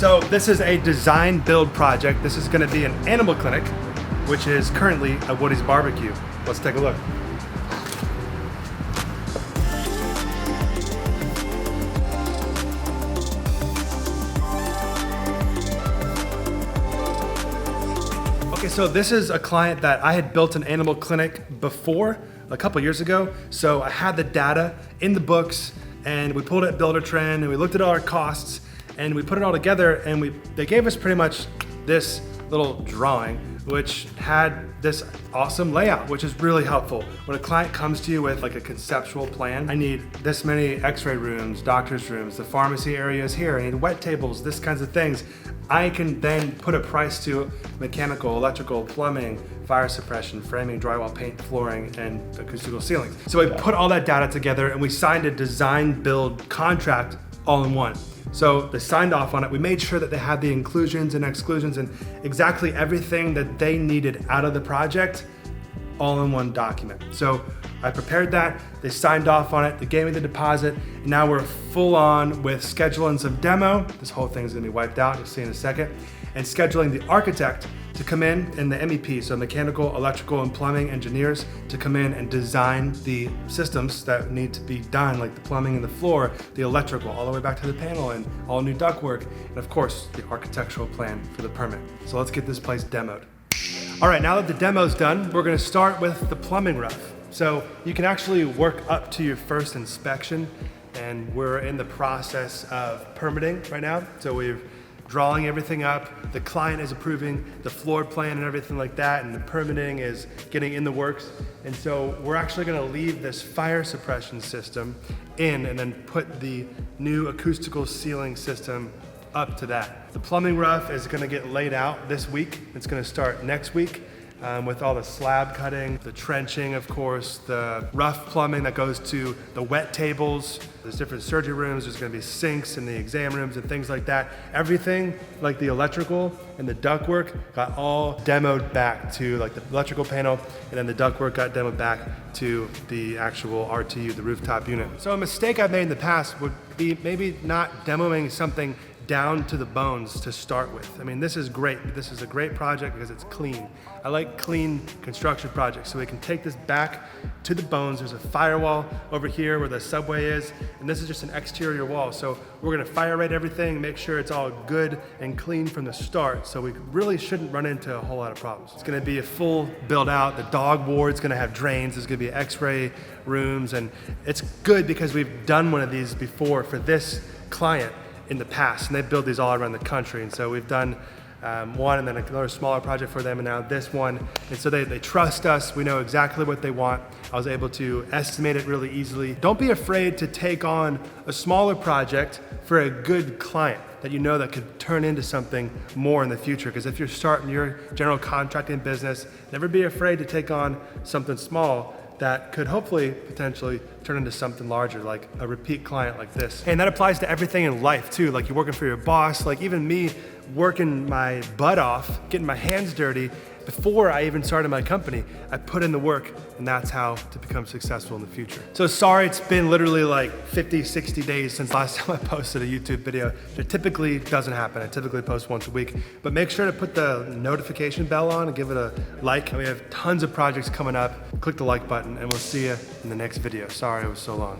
So this is a design build project. This is gonna be an animal clinic, which is currently a Woody's BBQ. Let's take a look. Okay, so this is a client that I had built an animal clinic before, a couple years ago. So I had the data in the books and we pulled it at Buildertrend and we looked at all our costs and we put it all together and they gave us pretty much this little drawing, which had this awesome layout, which is really helpful. When a client comes to you with like a conceptual plan, I need this many x-ray rooms, doctor's rooms, the pharmacy area is here, I need wet tables, this kinds of things. I can then put a price to mechanical, electrical, plumbing, fire suppression, framing, drywall, paint, flooring, and acoustical ceilings. So we put all that data together and we signed a design build contract all in one. So they signed off on it. We made sure that they had the inclusions and exclusions and exactly everything that they needed out of the project all in one document. So I prepared that, they signed off on it, they gave me the deposit, and now we're full on with scheduling some demo. This whole thing's gonna be wiped out, you'll see in a second, and scheduling the architect to come in and the MEP, so mechanical, electrical, and plumbing engineers to come in and design the systems that need to be done, like the plumbing and the floor, the electrical, all the way back to the panel and all new ductwork, and of course, the architectural plan for the permit. So let's get this place demoed. All right, now that the demo's done, we're gonna start with the plumbing rough. So you can actually work up to your first inspection, and we're in the process of permitting right now. So we're drawing everything up, the client is approving the floor plan and everything like that, and the permitting is getting in the works. And so we're actually gonna leave this fire suppression system in and then put the new acoustical ceiling system up to that. The plumbing rough is gonna get laid out this week. It's gonna start next week with all the slab cutting, the trenching, of course, the rough plumbing that goes to the wet tables. There's different surgery rooms, there's gonna be sinks in the exam rooms and things like that. Everything, like the electrical and the ductwork, got all demoed back to like the electrical panel, and then the ductwork got demoed back to the actual RTU, the rooftop unit. So a mistake I've made in the past would be maybe not demoing something down to the bones to start with. I mean, this is great. This is a great project because it's clean. I like clean construction projects, so we can take this back to the bones. There's a firewall over here where the subway is, and this is just an exterior wall. So we're gonna fire rate everything, make sure it's all good and clean from the start, so we really shouldn't run into a whole lot of problems. It's gonna be a full build out. The dog ward's gonna have drains, there's gonna be x-ray rooms, and it's good because we've done one of these before for this client in the past, and they build these all around the country. And so we've done one and then another smaller project for them, and now this one. And so they trust us. We know exactly what they want. I was able to estimate it really easily. Don't be afraid to take on a smaller project for a good client that you know that could turn into something more in the future. Because if you're starting your general contracting business, never be afraid to take on something small that could hopefully potentially turn into something larger, like a repeat client like this. And that applies to everything in life too, like you're working for your boss, like even me working my butt off, getting my hands dirty, before I even started my company, I put in the work, and that's how to become successful in the future. So sorry, it's been literally like 50, 60 days since last time I posted a YouTube video. It typically doesn't happen. I typically post once a week, but make sure to put the notification bell on and give it a like. We have tons of projects coming up. Click the like button, and we'll see you in the next video. Sorry it was so long.